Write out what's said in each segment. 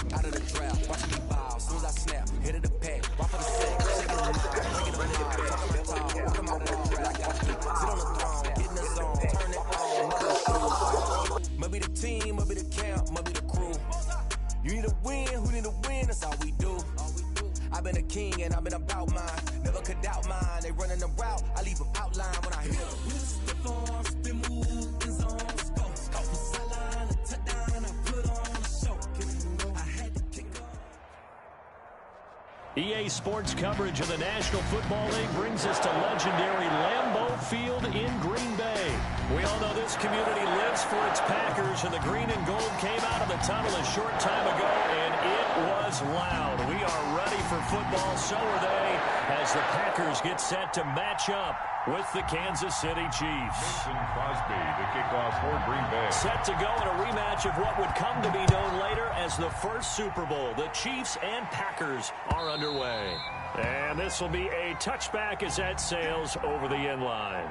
rap, out of the draft. Watching me bow, soon as I snap, hit of the pack, right for the sack, shaking the mile, breaking the bed, talking my tall, walking my wall, I got feet, sit on the throne, get in the zone, turn it on, mother the shoes. Must be the team, must be the camp, must be the crew. You need a win, who need a win, that's all we do. I've been a king and I've been about mine, never could doubt mine. They running the route, I leave them outline when I hit them. We step on, spin move, in zone, scope from sideline to touchdown, I put on a show. I had to kick off. EA Sports coverage of the National Football League brings us to legendary Lambeau Field in Green Bay. We all know this community lives for its Packers, and the green and gold came out of the tunnel a short time ago, and it was loud. We are ready for football, so are they, as the Packers get set to match up with the Kansas City Chiefs. Mason Crosby, the kickoff for Green Bay. Set to go in a rematch of what would come to be known later as the first Super Bowl. The Chiefs and Packers are underway. And this will be a touchback as that sails over the end line.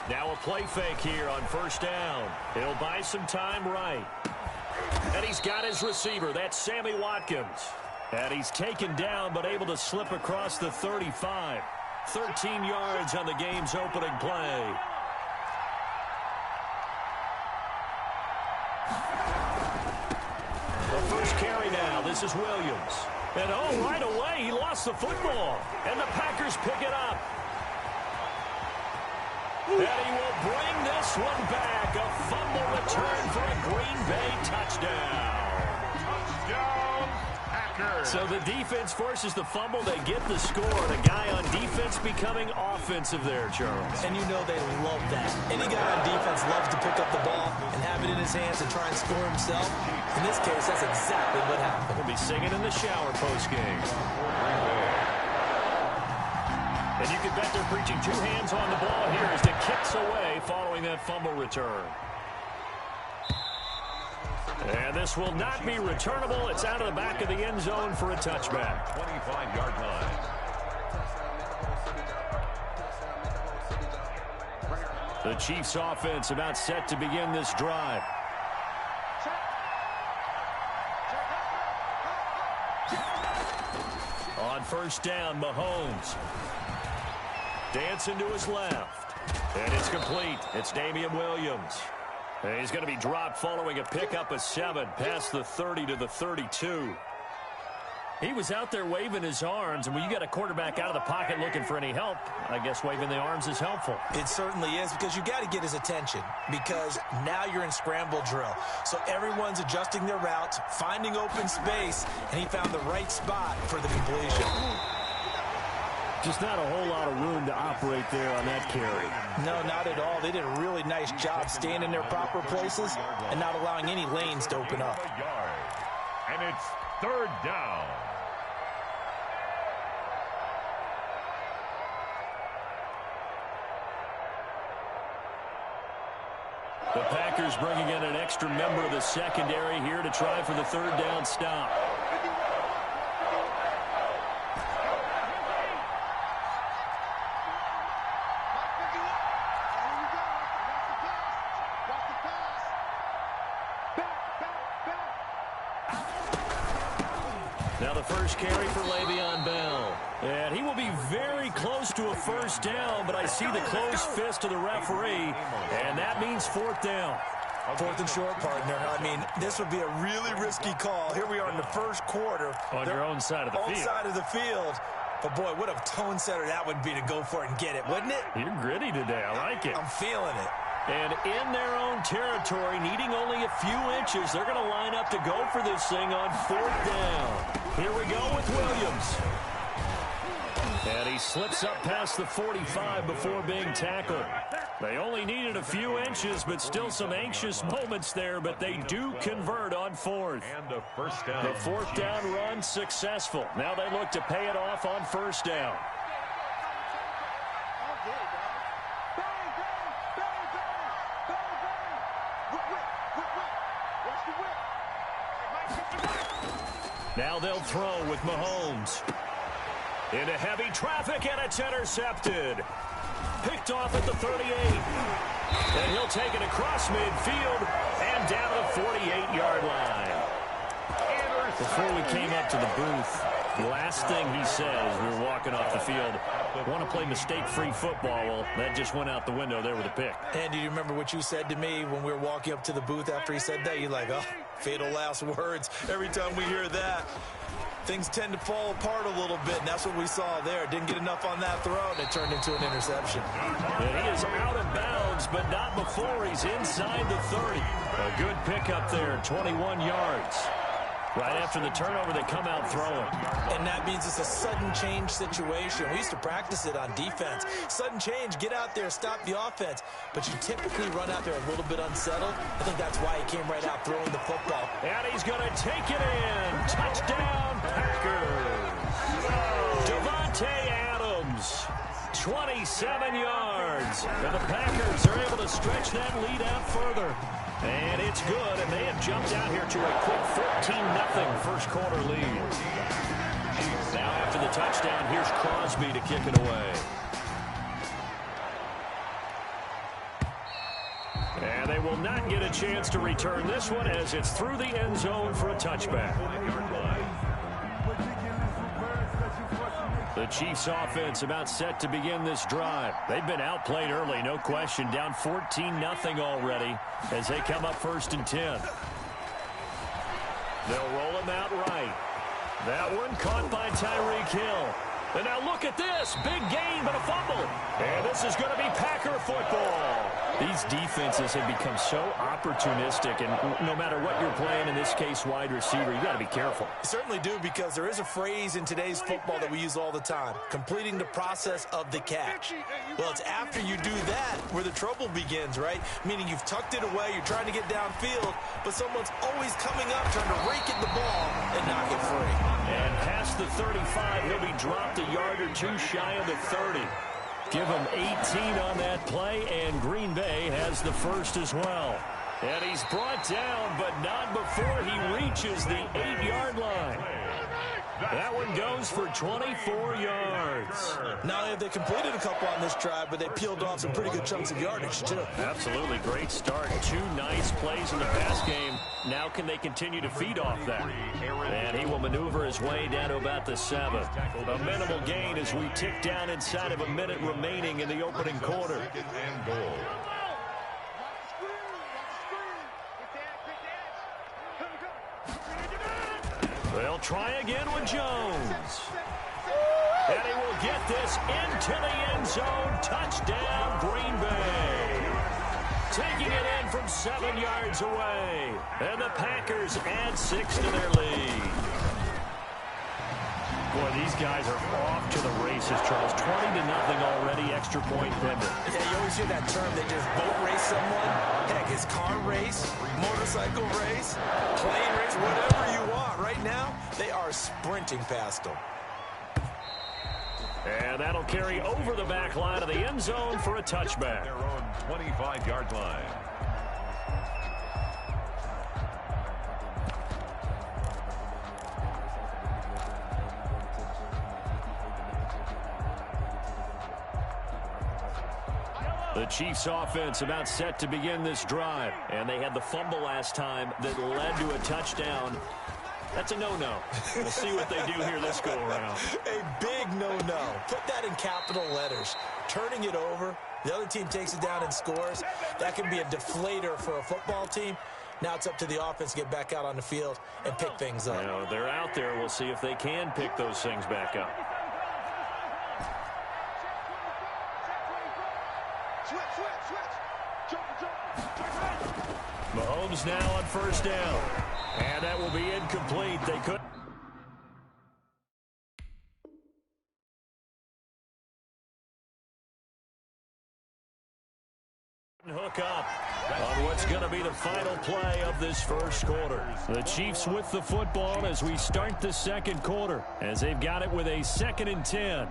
Now a play fake here on first down. He'll buy some time right. And he's got his receiver. That's Sammy Watkins. And he's taken down but able to slip across the 35. 13 yards on the game's opening play. The first carry now. This is Williams. And oh, right away he lost the football. And the Packers pick it up. And he will bring this one back. A fumble return for a Green Bay touchdown. Touchdown, Packers. So the defense forces the fumble. They get the score. The guy on defense becoming offensive there, Charles. And you know they love that. Any guy on defense loves to pick up the ball and have it in his hands and try and score himself. In this case, that's exactly what happened. He'll be singing in the shower post-game. And you can bet they're preaching two hands on the ball here as it kicks away following that fumble return. And this will not be returnable. It's out of the back of the end zone for a touchback. 25-yard line. The Chiefs offense about set to begin this drive. On first down, Mahomes. Dancing to his left. And it's complete. It's Damian Williams. And he's going to be dropped following a pickup of 7 past the 30 to the 32. He was out there waving his arms, and when you get a quarterback out of the pocket looking for any help, I guess waving the arms is helpful. It certainly is, because you got to get his attention, because now you're in scramble drill. So everyone's adjusting their routes, finding open space, and he found the right spot for the completion. Just not a whole lot of room to operate there on that carry. No, not at all. They did a really nice job staying in their proper places and not allowing any lanes to open up. And it's third down. The Packers bringing in an extra member of the secondary here to try for the third down stop. Now the first carry for Le'Veon Bell. And he will be very close to a first down, but I see the closed fist of the referee, and that means fourth down. 4th and short, partner. I mean, this would be a really risky call. Here we are in the first quarter. On your own side of the field. Own side of the field. But, boy, what a tone setter that would be to go for it and get it, wouldn't it? You're gritty today. I like it. I'm feeling it. And in their own territory, needing only a few inches, they're going to line up to go for this thing on 4th down. Here we go with Williams. And he slips up past the 45 before being tackled. They only needed a few inches, but still some anxious moments there, but they do convert on 4th. And a first down. The 4th down run successful. Now they look to pay it off on 1st down. Now they'll throw with Mahomes. Into heavy traffic, and it's intercepted. Picked off at the 38. And he'll take it across midfield and down the 48-yard line. Before we came up to the booth, the last thing he said as we were walking off the field, want to play mistake-free football. Well, that just went out the window there with a pick. And do you remember what you said to me when we were walking up to the booth after he said that? You're like, oh, fatal last words. Every time we hear that, things tend to fall apart a little bit, and that's what we saw there. Didn't get enough on that throw, and it turned into an interception. And he is out of bounds, but not before he's inside the 30. A good pickup there, 21 yards. Right after the turnover, they come out throwing. And that means it's a sudden change situation. We used to practice it on defense. Sudden change, get out there, stop the offense. But you typically run out there a little bit unsettled. I think that's why he came right out throwing the football. And he's going to take it in. Touchdown, Packers. Devontae Adams, 27 yards. And the Packers are able to stretch that lead out further. And it's good, and they have jumped out here to a quick 14-0 first quarter lead. Now after the touchdown, here's Crosby to kick it away. And they will not get a chance to return this one as it's through the end zone for a touchback. The Chiefs offense about set to begin this drive. They've been outplayed early, no question. Down 14-0 already as they come up 1st and 10. They'll roll him out right. That one caught by Tyreek Hill. And now look at this. Big gain, but a fumble. And this is going to be Packer football. These defenses have become so opportunistic, and no matter what you're playing, in this case wide receiver, you got to be careful. You certainly do, because there is a phrase in today's football that we use all the time, completing the process of the catch. Well, it's after you do that where the trouble begins, right? Meaning you've tucked it away, you're trying to get downfield, but someone's always coming up trying to rake at the ball and knock it free. And past the 35, he'll be dropped a yard or two shy of the 30. Give him 18 on that play, and Green Bay has the first as well. And he's brought down, but not before he reaches the 8-yard line. That one goes for 24 yards. Not only have they completed a couple on this drive, but they peeled off some pretty good chunks of yardage, too. Absolutely. Great start. 2 nice plays in the pass game. Now can they continue to feed off that? And he will maneuver his way down to about the 7. A minimal gain as we tick down inside of a minute remaining in the opening quarter. They'll try again with Jones. And he will get this into the end zone. Touchdown, Green Bay. Taking it in from 7 yards away. And the Packers add 6 to their lead. Boy, these guys are off to the races, Charles. 20-0 already, extra point pending. Yeah, you always hear that term. They just boat race someone. Heck, it's car race, motorcycle race, plane race, whatever you want. Right now, they are sprinting past them. And that'll carry over the back line of the end zone for a touchback. Their own 25-yard line. The Chiefs offense about set to begin this drive. And they had the fumble last time that led to a touchdown. That's a no-no. We'll see what they do here this go-around. A big no-no. Put that in capital letters. Turning it over, the other team takes it down and scores. That can be a deflator for a football team. Now it's up to the offense to get back out on the field and pick things up. You know, they're out there. We'll see if they can pick those things back up. Mahomes now on first down. And that will be incomplete. They couldn't hook up on what's going to be the final play of this first quarter. The Chiefs with the football as we start the second quarter, as they've got it with a 2nd and 10.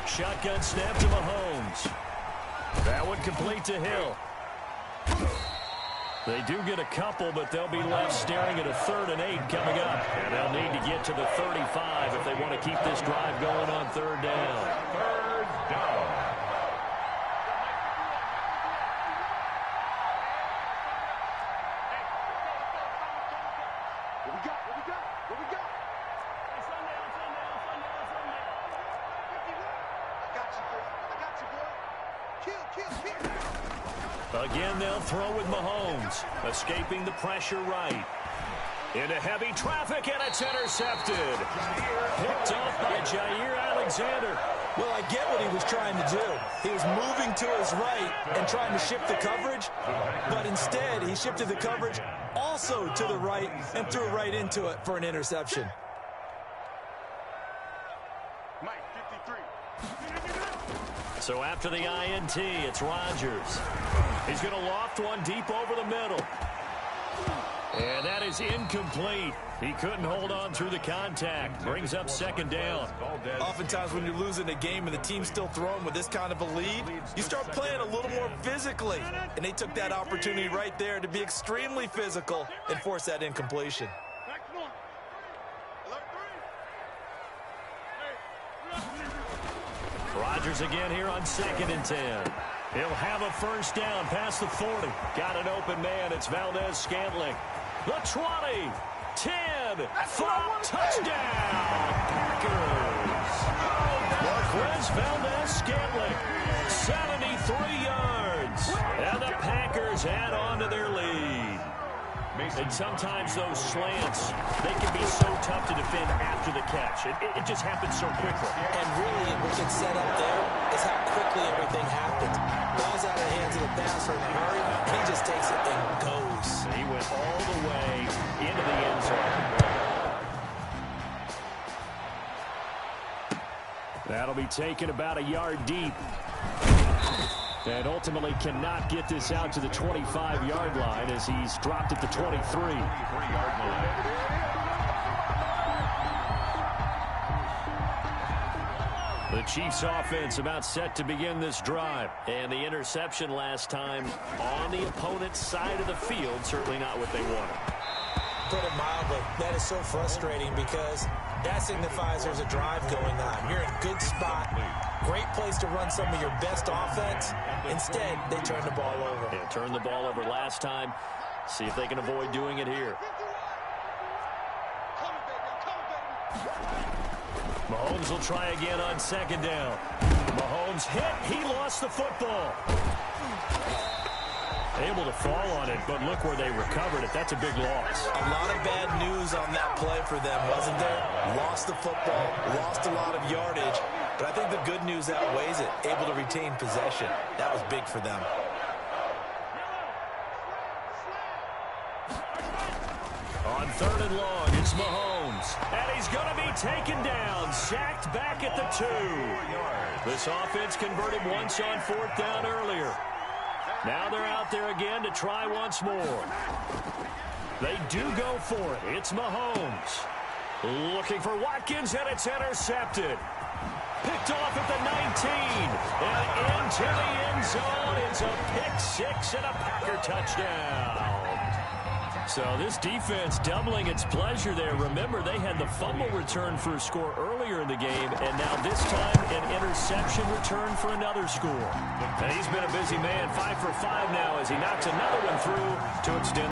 Shotgun snap to Mahomes. That one complete to Hill. They do get a couple, but they'll be left staring at a 3rd and 8 coming up. And they'll need to get to the 35 if they want to keep this drive going on 3rd down. 3rd down. Again, they'll throw with Mahomes, escaping the pressure right. Into heavy traffic, and it's intercepted. Picked off by Jair Alexander. Well, I get what he was trying to do. He was moving to his right and trying to shift the coverage, but instead he shifted the coverage also to the right and threw right into it for an interception. So after the INT, it's Rodgers. He's going to loft one deep over the middle. And that is incomplete. He couldn't hold on through the contact. Brings up 2nd down. Oftentimes when you're losing a game and the team's still throwing with this kind of a lead, you start playing a little more physically. And they took that opportunity right there to be extremely physical and force that incompletion. Rodgers again here on 2nd and 10. He'll have a first down past the 40. Got an open man. It's Valdez-Scantling. The 20, 10, 5, touchdown, Packers. Marquez Valdez-Scantling, 73 yards. And the Packers add on to their lead. And sometimes those slants, they can be so tough to defend after the catch. It just happens so quickly. And really, what gets set up there is how quickly everything happens. Ball's out of the hands of the passer in a hurry. He just takes it and goes. He went all the way into the end zone. That'll be taken about a yard deep. And ultimately cannot get this out to the 25-yard line as he's dropped at the 23. The Chiefs offense about set to begin this drive. And the interception last time on the opponent's side of the field, certainly not what they wanted. Put it mildly, that is so frustrating because that signifies there's a drive going on. You're in a good spot. Great place to run some of your best offense. Instead, they turn the ball over. Yeah, turned the ball over last time. See if they can avoid doing it here. Mahomes will try again on 2nd down. Mahomes hit. He lost the football. Able to fall on it, but look where they recovered it. That's a big loss. A lot of bad news on that play for them, wasn't there? Lost the football, lost a lot of yardage, but I think the good news outweighs it. Able to retain possession. That was big for them. On 3rd and long, it's Mahomes. And he's going to be taken down. Sacked back at the 2. This offense converted once on 4th down earlier. Now they're out there again to try once more. They do go for it. It's Mahomes. Looking for Watkins, and it's intercepted. Picked off at the 19. And into the end zone. It's a pick 6 and a Packer touchdown. So this defense doubling its pleasure there. Remember, they had the fumble return for a score earlier in the game, and now this time an interception return for another score. And he's been a busy man, 5 for 5 now as he knocks another one through to extend